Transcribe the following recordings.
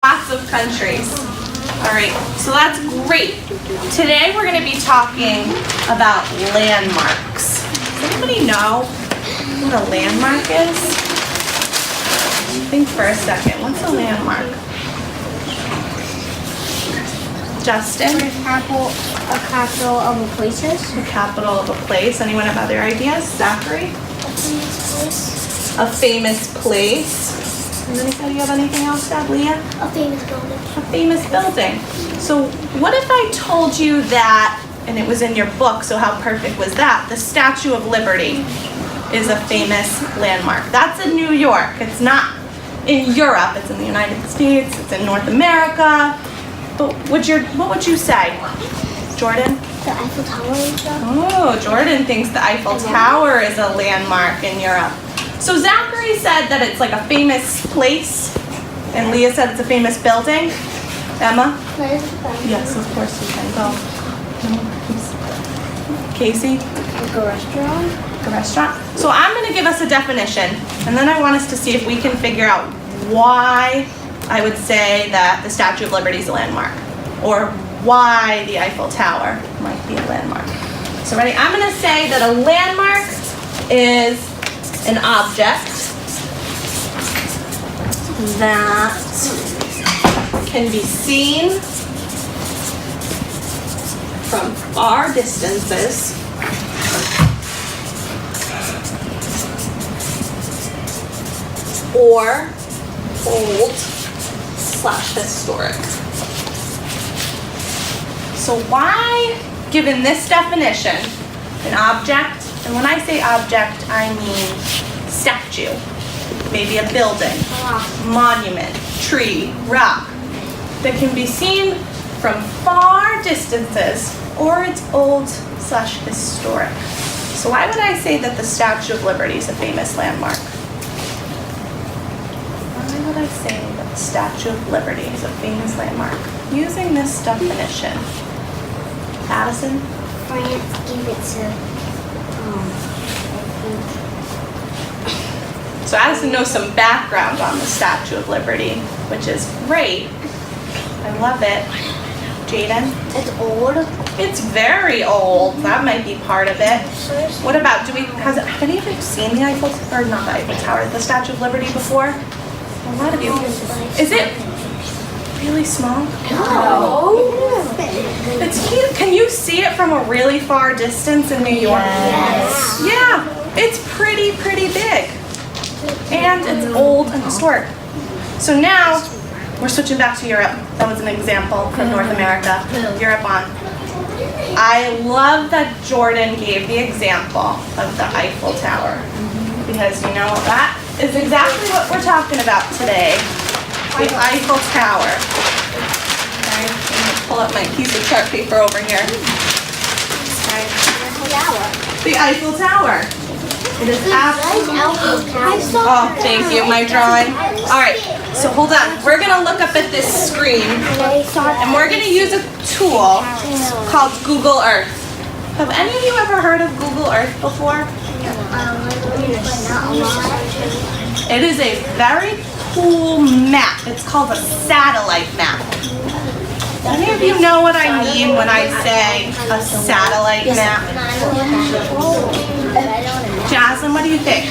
Lots of countries. All right, so that's great. Today we're going to be talking about landmarks. Does anybody know what a landmark is? Think for a second. What's a landmark? Justin? A capital of a place. The capital of a place. Anyone have other ideas? Zachary? A famous place. Does anybody have anything else to add? Leah? A famous building. A famous building. So what if I told you that, and it was in your book, so how perfect was that? The Statue of Liberty is a famous landmark. That's in New York. It's not in Europe. It's in the United States. It's in North America. But what would you say? Jordan? The Eiffel Tower and stuff. Oh, Jordan thinks the Eiffel Tower is a landmark in Europe. So Zachary said that it's like a famous place, and Leah said it's a famous building. Emma? Yes, of course you can go. Casey? Like a restaurant. A restaurant. So I'm going to give us a definition, and then I want us to see if we can figure out why I would say that the Statue of Liberty is a landmark, or why the Eiffel Tower might be a landmark. So ready? I'm going to say that a landmark is an object that can be seen from far distances or old/historic. So why, given this definition, an object, and when I say object, I mean statue, maybe a building, monument, tree, rock, that can be seen from far distances or it's old/historic. So why would I say that the Statue of Liberty is a famous landmark? Why would I say that the Statue of Liberty is a famous landmark? Using this definition. Addison? France gave it to, So Addison knows some background on the Statue of Liberty, which is great. I love it. Jaden? It's old. It's very old. That might be part of it. What about, have any of you seen the Eiffel, or not the Eiffel Tower, the Statue of Liberty before? A lot of you. Is it really small? No. It's cute. Can you see it from a really far distance in New York? Yes. Yeah, it's pretty big. And it's old and historic. So now, we're switching back to Europe. That was an example from North America. Europe on. I love that Jordan gave the example of the Eiffel Tower. Because you know that is exactly what we're talking about today. The Eiffel Tower. Okay, I'm gonna pull up my piece of chart paper over here. Okay. The Eiffel Tower. It is absolutely. Oh, thank you, my drawing. All right, so hold on. We're gonna look up at this screen, and we're gonna use a tool called Google Earth. Have any of you ever heard of Google Earth before? It is a very cool map. It's called a satellite map. Any of you know what I mean when I say a satellite map? Jasmine, what do you think?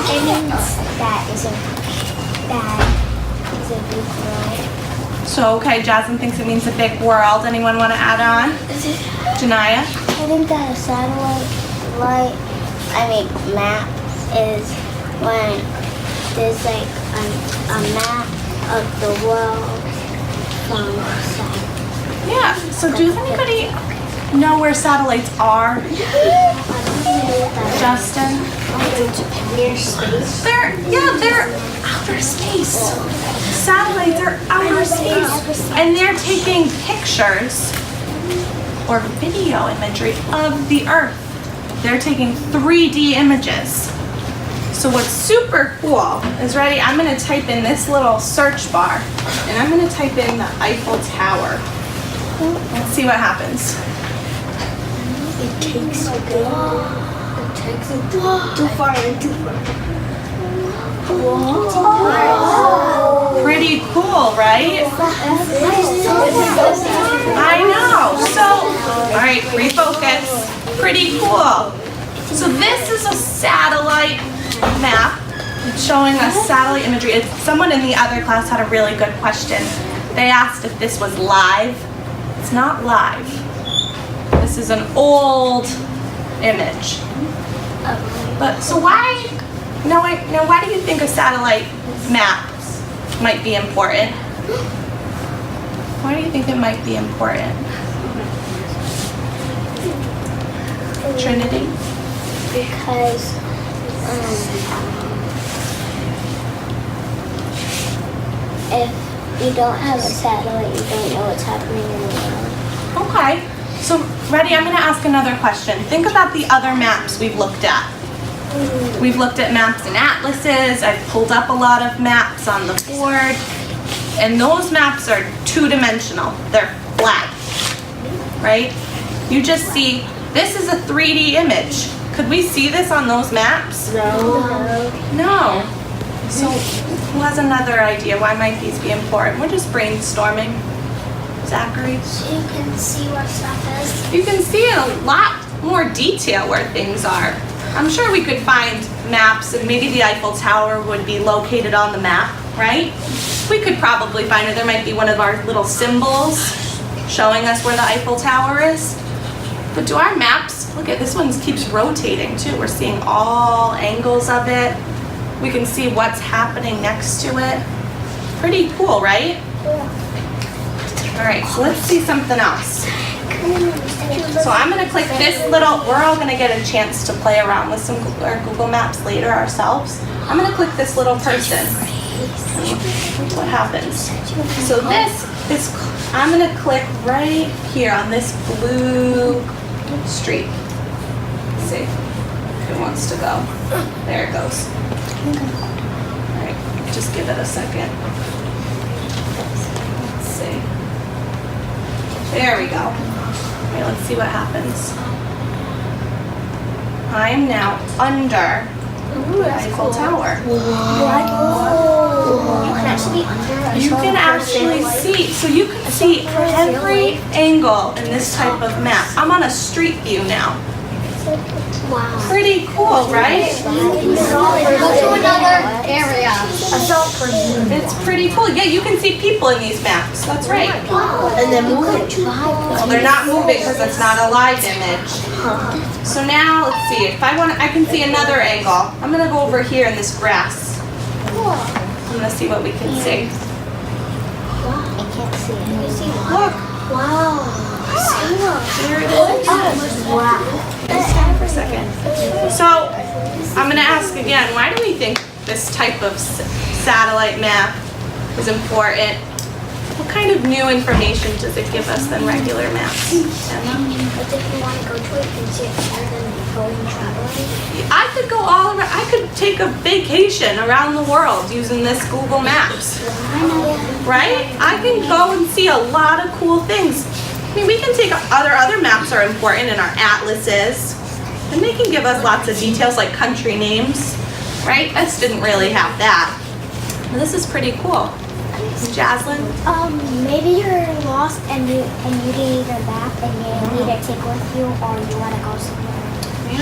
It means that is a big world. So, okay, Jasmine thinks it means a big world. Anyone want to add on? Janaya? I think that a satellite map is when there's like a map of the world from satellite. Yeah, so does anybody know where satellites are? Justin? Near space. They're outer space. Satellites are outer space. And they're taking pictures or video imagery of the Earth. They're taking 3D images. So what's super cool is, ready, I'm going to type in this little search bar, and I'm going to type in the Eiffel Tower. Let's see what happens. It takes a takes it too far and too far. Pretty cool, right? I know. So, all right, refocus. Pretty cool. So this is a satellite map. It's showing us satellite imagery. Someone in the other class had a really good question. They asked if this was live. It's not live. This is an old image. But so why? Now why do you think a satellite map might be important? Why do you think it might be important? Trinity? Because if you don't have a satellite, you don't know what's happening in the world. Okay. So, ready? I'm going to ask another question. Think about the other maps we've looked at. We've looked at maps and atlases. I've pulled up a lot of maps on the board. And those maps are two-dimensional. They're flat, right? You just see, this is a 3D image. Could we see this on those maps? No. So, who has another idea? Why might these be important? We're just brainstorming. Zachary? So you can see where stuff is. You can see in a lot more detail where things are. I'm sure we could find maps and maybe the Eiffel Tower would be located on the map, right? We could probably find it. There might be one of our little symbols showing us where the Eiffel Tower is. But do our maps, look at this one keeps rotating too. We're seeing all angles of it. We can see what's happening next to it. Pretty cool, right? Yeah. All right, so let's see something else. So I'm going to click this little, we're all going to get a chance to play around with some our Google Maps later ourselves. I'm going to click this little person. Look what happens. So this is, I'm going to click right here on this blue street. Let's see if it wants to go. There it goes. All right, just give it a second. Let's see. There we go. Okay, let's see what happens. I am now under the Eiffel Tower. You can actually be under. You can actually see, so you can see every angle in this type of map. I'm on a street view now. Wow. Pretty cool, right? Go to another area. It's pretty cool. Yeah, you can see people in these maps. That's right. And then move it. Well, they're not moving because it's not a live image. So now, let's see. If I want, I can see another angle. I'm going to go over here in this grass. I'm going to see what we can see. I can't see it. Can you see it? Look. Wow. There it is. Wow. Stand for a second. So, I'm going to ask again, why do we think this type of satellite map is important? What kind of new information does it give us than regular maps? Emma? But if you want to go to it, you can see it better than going traveling. I could go all around. I could take a vacation around the world using this Google Maps, right? I can go and see a lot of cool things. I mean, we can take other maps are important in our atlases, and they can give us lots of details like country names, right? This didn't really have that. But this is pretty cool. Jaslyn? Maybe you're lost and you need a map and you need to take with you, or you want to go somewhere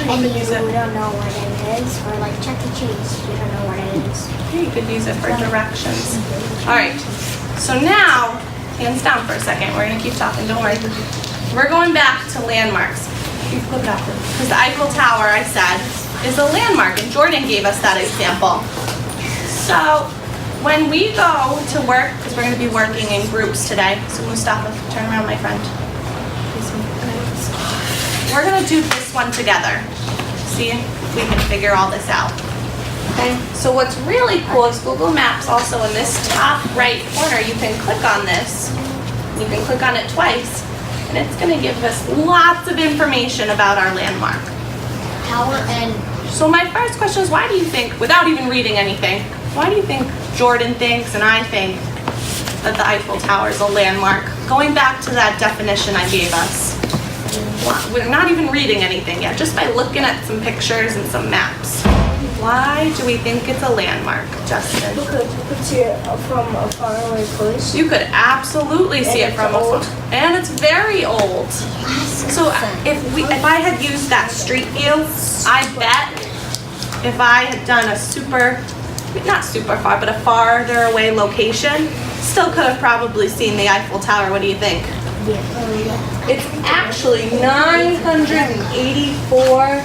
and you don't know what it is, or like Chuck E. Cheese, you don't know what it is. Yeah, you could use it for directions. All right, so now, hands down for a second. We're gonna keep talking, don't worry. We're going back to landmarks. You flip it out because the Eiffel Tower, I said, is a landmark, and Jordan gave us that example. So, when we go to work, because we're going to be working in groups today, so Mustafa, turn around, my friend. We're going to do this one together. See if we can figure all this out. Okay, so what's really cool is Google Maps also in this top right corner, you can click on this. You can click on it twice, and it's going to give us lots of information about our landmark. Tower and... So my first question is, why do you think, without even reading anything, why do you think Jordan thinks and I think that the Eiffel Tower is a landmark? Going back to that definition I gave us. We're not even reading anything yet, just by looking at some pictures and some maps. Why do we think it's a landmark, Justin? Because you could see it from a faraway place. You could absolutely see it from old. and it's very old. So if I had used that street view, I bet if I had done a not super far, but a farther away location, still could have probably seen the Eiffel Tower. What do you think? It's actually 984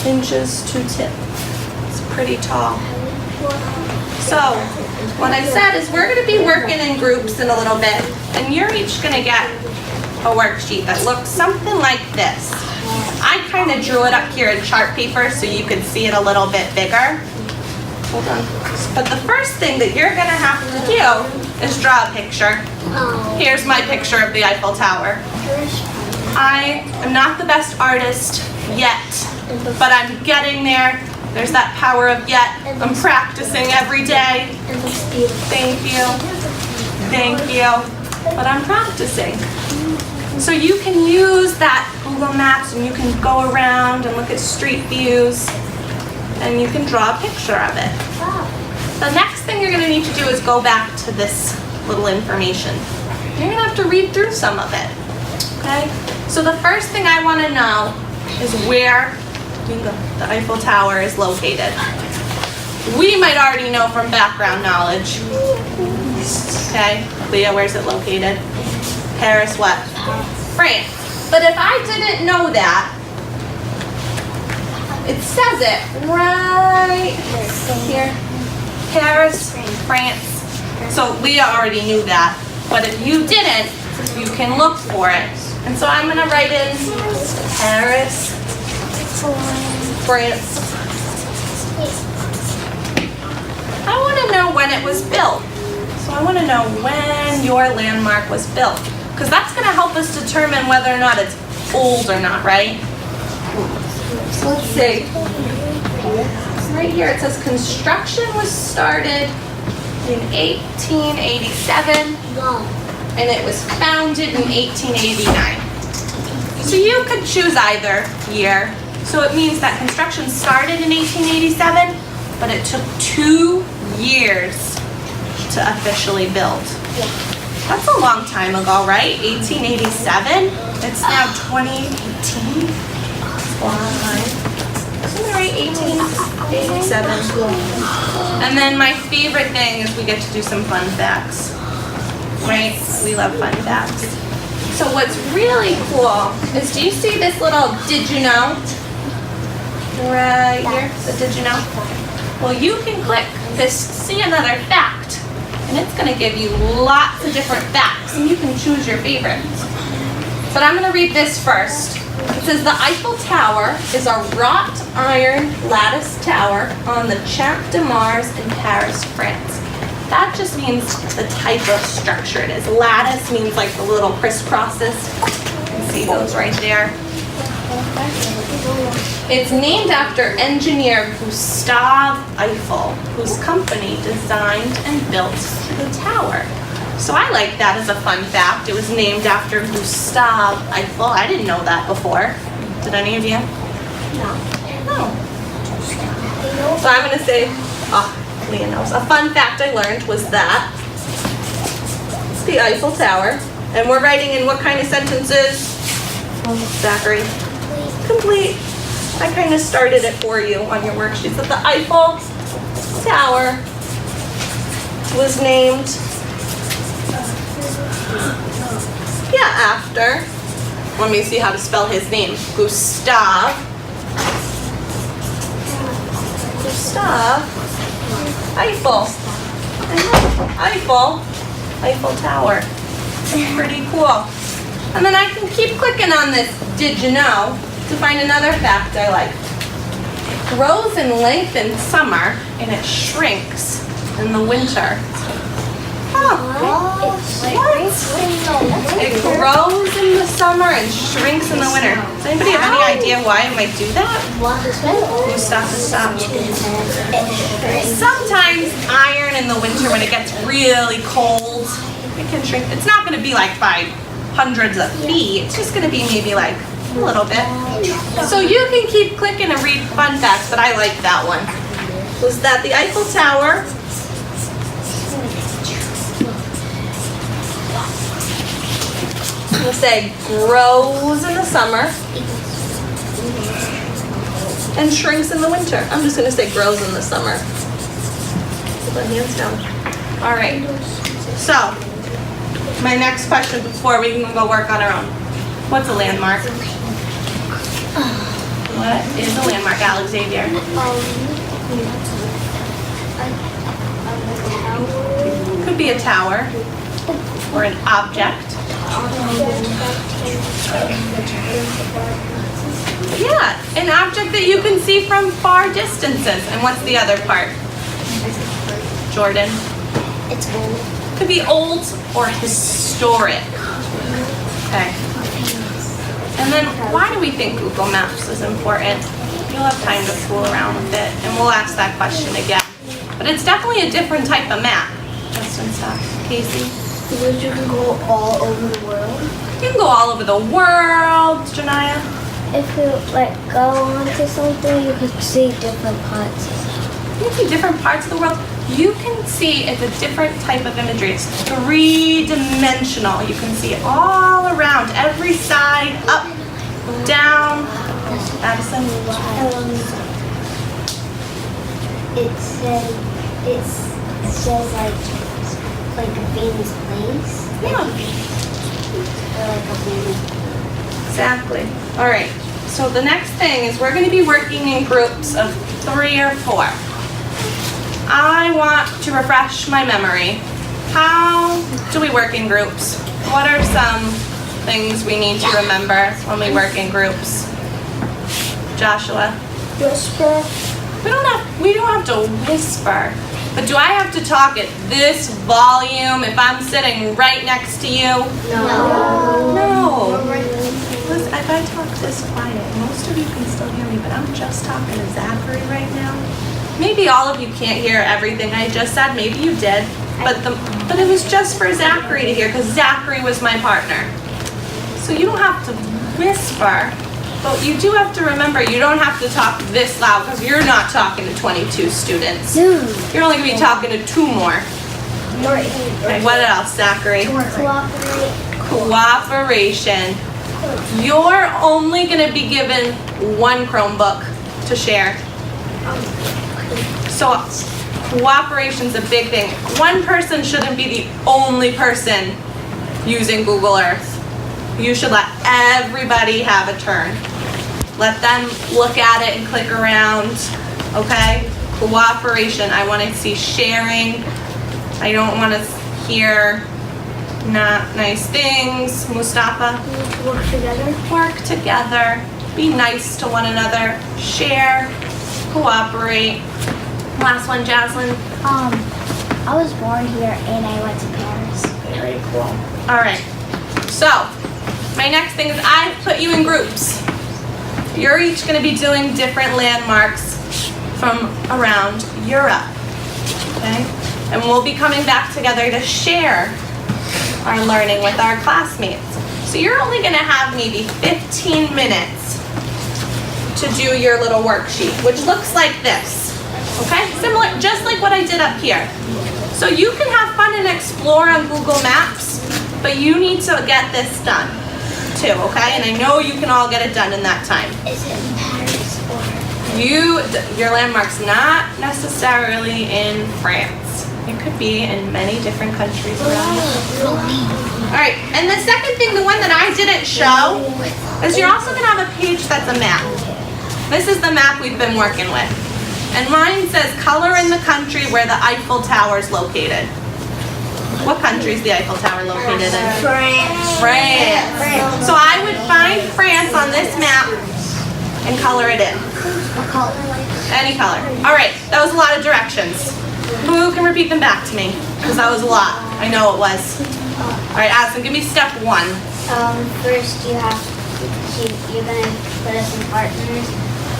inches to tip. It's pretty tall. So what I said is we're going to be working in groups in a little bit, and you're each going to get a worksheet that looks something like this. I kind of drew it up here in chart paper so you could see it a little bit bigger. Hold on. But the first thing that you're going to have to do is draw a picture. Here's my picture of the Eiffel Tower. I am not the best artist yet, but I'm getting there. There's that power of yet. I'm practicing every day. Thank you. Thank you. But I'm practicing. So you can use that Google Maps and you can go around and look at street views and you can draw a picture of it. The next thing you're going to need to do is go back to this little information. You're going to have to read through some of it. Okay? So the first thing I want to know is where the Eiffel Tower is located. We might already know from background knowledge. Okay? Leah, where's it located? Paris what? France. But if I didn't know that, it says it right here. Paris, France. So Leah already knew that. But if you didn't, you can look for it. And so I'm going to write in Paris, France. I want to know when it was built. So I want to know when your landmark was built. Because that's going to help us determine whether or not it's old or not, right? So let's see. Right here it says construction was started in 1887 and it was founded in 1889. So you could choose either year. So it means that construction started in 1887, but it took 2 years to officially build. That's a long time ago, right? 1887? It's now 2018. Why? So I'm gonna write 1887. And then my favorite thing is we get to do some fun facts. Right? We love fun facts. So what's really cool is, do you see this little did you know? Right here, the did you know? Well, you can click this see another fact. And it's going to give you lots of different facts, and you can choose your favorites. But I'm going to read this first. It says the Eiffel Tower is a wrought iron lattice tower on the Champ de Mars in Paris, France. That just means the type of structure it is. Lattice means like the little crisscrosses. You can see those right there. It's named after engineer Gustave Eiffel, whose company designed and built the tower. So I like that as a fun fact. It was named after Gustave Eiffel. I didn't know that before. Did any of you? No. So I'm going to say, Leah knows. A fun fact I learned was that it's the Eiffel Tower. And we're writing in what kind of sentences? Zachary. Complete. I kind of started it for you on your worksheets. That the Eiffel Tower was named after, let me see how to spell his name, Gustave Eiffel. Eiffel Tower. Pretty cool. And then I can keep clicking on this did you know to find another fact I like. It grows in length in summer and it shrinks in the winter. It grows in the summer and shrinks in the winter. Does anybody have any idea why it might do that? You stop. Sometimes iron in the winter when it gets really cold, it can shrink. It's not going to be like by hundreds of feet. It's just gonna be maybe like a little bit. So you can keep clicking and read fun facts, but I like that one. Was that the Eiffel Tower? We'll say grows in the summer and shrinks in the winter. I'm just gonna say grows in the summer. Put my hands down. All right. So, my next question before we can go work on our own. What's a landmark? What is a landmark, Alex Xavier? Could be a tower or an object. Yeah, an object that you can see from far distances. And what's the other part? Jordan? It's old. Could be old or historic. Okay. And then why do we think Google Maps is important? You'll have time to fool around with it, and we'll ask that question again. But it's definitely a different type of map. Justin, stop. Casey? Because you can go all over the world. You can go all over the world, Janaya. If you go onto something, you could see different parts. You can see different parts of the world. You can see it's a different type of imagery. It's three-dimensional. You can see it all around, every side, up, down. Addison? It says like a famous place. Yeah. Or like a famous. Exactly. All right. So the next thing is we're going to be working in groups of 3 or 4. I want to refresh my memory. How do we work in groups? What are some things we need to remember when we work in groups? Joshua? Whisper. We don't have to whisper. But do I have to talk at this volume if I'm sitting right next to you? No. Listen, if I talk this quiet, most of you can still hear me, but I'm just talking to Zachary right now. Maybe all of you can't hear everything I just said. Maybe you did. But it was just for Zachary to hear because Zachary was my partner. So you don't have to whisper, but you do have to remember you don't have to talk this loud because you're not talking to 22 students. You're only going to be talking to 2 more. Okay, what else, Zachary? Cooperation. You're only going to be given 1 Chromebook to share. So cooperation's a big thing. 1 person shouldn't be the only person using Google Earth. You should let everybody have a turn. Let them look at it and click around, okay? Cooperation, I want to see sharing. I don't want to hear not nice things. Mustafa? Work together. Work together. Be nice to one another. Share. Cooperate. Last one, Jaslyn. I was born here and I went to Paris. Very cool. All right. So, my next thing is I've put you in groups. You're each going to be doing different landmarks from around Europe. Okay? And we'll be coming back together to share our learning with our classmates. So you're only going to have maybe 15 minutes to do your little worksheet, which looks like this. Okay? Similar, just like what I did up here. So you can have fun and explore on Google Maps, but you need to get this done too, okay? And I know you can all get it done in that time. Is it in Paris or? Your landmark's not necessarily in France. It could be in many different countries around the world. All right, and the second thing, the one that I didn't show, is you're also gonna have a page that's a map. This is the map we've been working with. And mine says color in the country where the Eiffel Tower is located. What country is the Eiffel Tower located in? France. France. So I would find France on this map and color it in. What color? Any color. All right, that was a lot of directions. Who can repeat them back to me? Because that was a lot. I know it was. All right, Addison, give me step 1. First you're gonna put us in partners,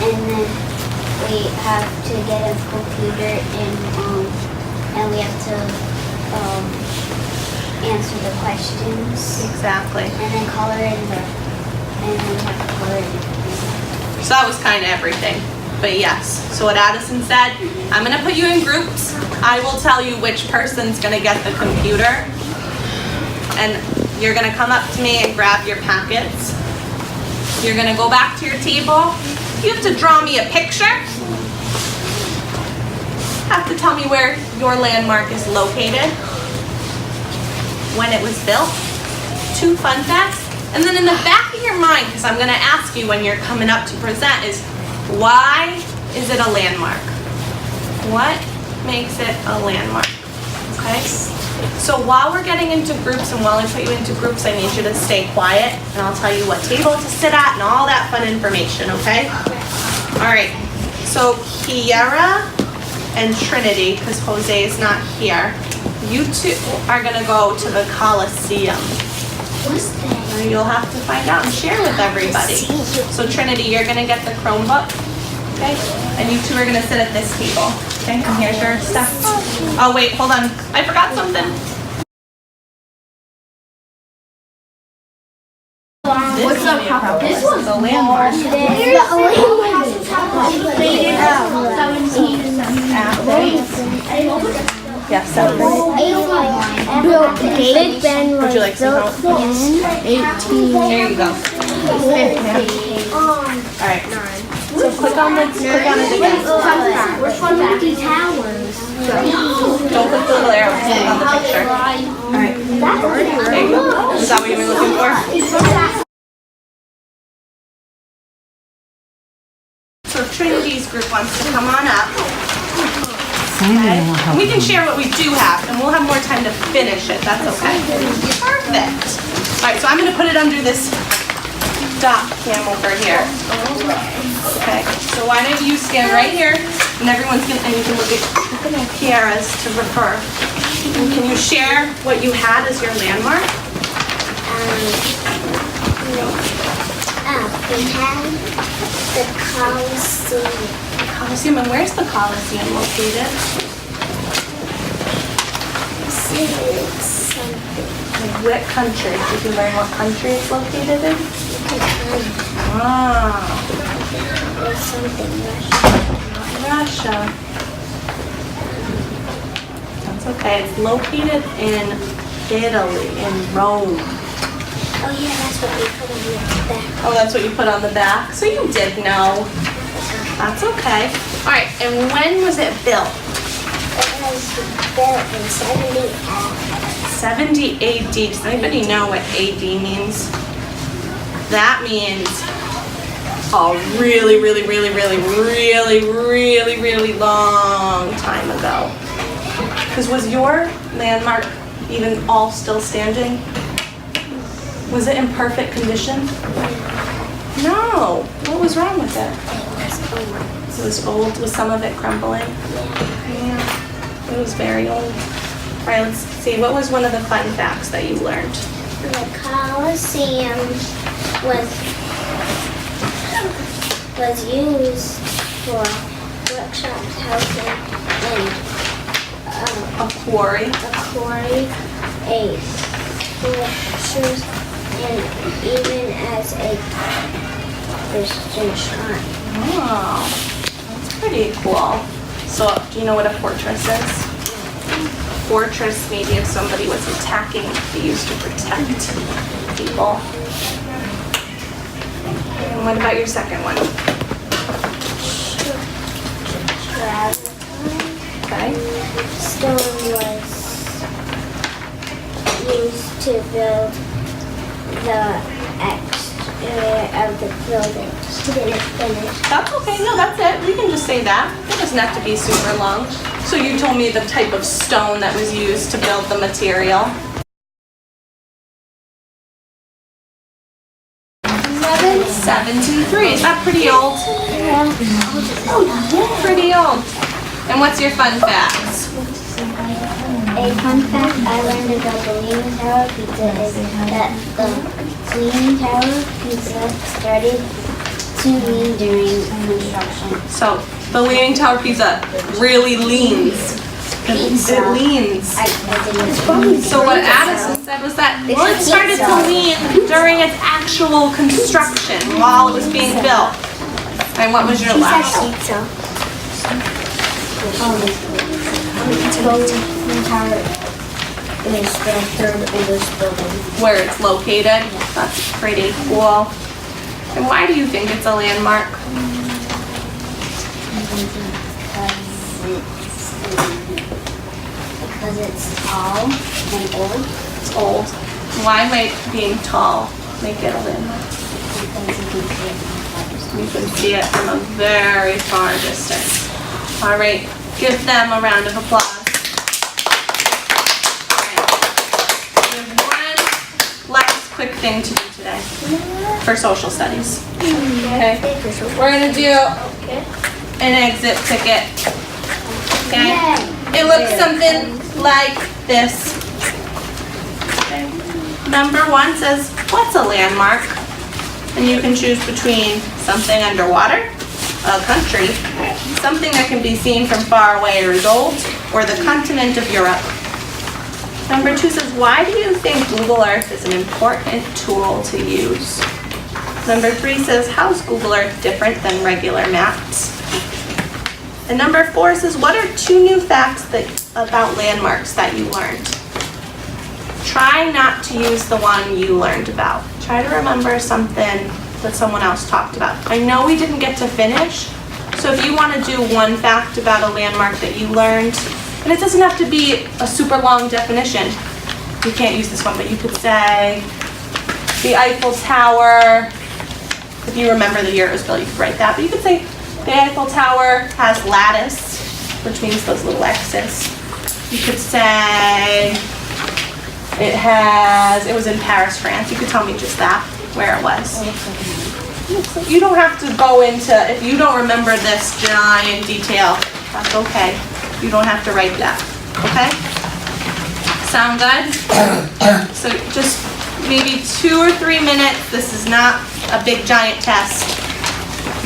and then we have to get a computer and we have to answer the questions. Exactly. And then color in the, and then have to color in. So that was kind of everything. But yes, so what Addison said, I'm gonna put you in groups. I will tell you which person's gonna get the computer. And you're gonna come up to me and grab your packets. You're gonna go back to your table. You have to draw me a picture. Have to tell me where your landmark is located, when it was built, 2 fun facts. And then in the back of your mind, because I'm gonna ask you when you're coming up to present, is why is it a landmark? What makes it a landmark? Okay? So while we're getting into groups and while I put you into groups, I need you to stay quiet and I'll tell you what table to sit at and all that fun information, okay? All right, so Kiara and Trinity, because Jose is not here, you two are gonna go to the Coliseum. What's that? You'll have to find out and share with everybody. So Trinity, you're gonna get the Chromebook, okay? And you two are gonna sit at this table, okay? And here's your stuff. Oh wait, hold on, I forgot something. What's up? This one's a landmark. Yeah, 7. Big Ben was Would you like some help? built in 18. There you go. Alright. So click on it again. Which one of these towers? Don't click the little arrow, just click on the picture. Alright. There you go. Is that what you were looking for? So Trinity's group wants to come on up. Okay. And we can share what we do have, and we'll have more time to finish it. That's okay. Perfect. All right, so I'm going to put it under this dot cam over here. Okay. So why don't you stand right here, and everyone's going to, and you can look at Kiara's to refer. And can you share what you had as your landmark? We had the Coliseum. Coliseum, and where's the Coliseum located? What country? Did you learn what country it's located in? Ah. Or something Russia. That's okay. It's located in Italy, in Rome. Oh yeah, that's what we put on the back. Oh, that's what you put on the back? So you did know. That's okay. All right, and when was it built? It was built in 70 AD. Does anybody know what AD means? That means a really, really, really, really, really, really, really long time ago. Because was your landmark even all still standing? Was it in perfect condition? No. What was wrong with it? It was old. Was some of it crumbling? Yeah. It was very old. All right, let's see. What was one of the fun facts that you learned? The Coliseum was used for workshops, housing, and A quarry. sculptures, and even as a Christian shrine. Oh, that's pretty cool. So, do you know what a fortress is? Fortress, maybe if somebody was attacking, they used to protect people. And what about your second one? Okay. Stone was used to build the exterior of the building. She didn't finish. That's okay. No, that's it. We can just say that. It doesn't have to be super long. So you told me the type of stone that was used to build the material. 73. Is that pretty old? Yeah. Pretty old. And what's your fun facts? A fun fact I learned about the Leaning Tower Pizza is that the Leaning Tower Pizza started to lean during construction. So the Leaning Tower Pizza really leans. pizza. It leans. I didn't. So what Addison said was that it started to lean during its actual construction while it was being built. And what was your last? Pizza. The tower is the third oldest building. Where it's located. That's pretty cool. And why do you think it's a landmark? Because it's tall and old. It's old. Why might being tall make it a landmark? You can see it from a very far distance. All right, give them a round of applause. We have one last quick thing to do today for social studies. Okay, we're gonna do an exit ticket. Okay, it looks something like this. Okay. Number 1 says, what's a landmark? And you can choose between something underwater, a country, something that can be seen from far away or is old, or the continent of Europe. Number 2 says, why do you think Google Earth is an important tool to use? Number 3 says, how is Google Earth different than regular maps? And number 4 says, what are 2 new facts about landmarks that you learned? Try not to use the one you learned about. Try to remember something that someone else talked about. I know we didn't get to finish, so if you want to do one fact about a landmark that you learned, and it doesn't have to be a super long definition. You can't use this one, but you could say the Eiffel Tower. If you remember the year it was built, you could write that. But you could say the Eiffel Tower has lattice, which means those little X's. You could say it was in Paris, France. You could tell me just that, where it was. You don't have to go into, if you don't remember this giant detail, that's okay. You don't have to write that, okay? Sound good? So just maybe 2 or 3 minutes. This is not a big giant test.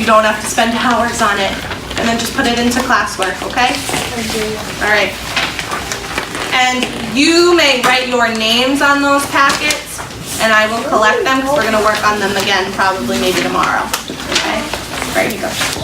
You don't have to spend hours on it. And then just put it into classwork, okay? All right. And you may write your names on those packets, and I will collect them because we're going to work on them again probably maybe tomorrow, okay? All right, here you go.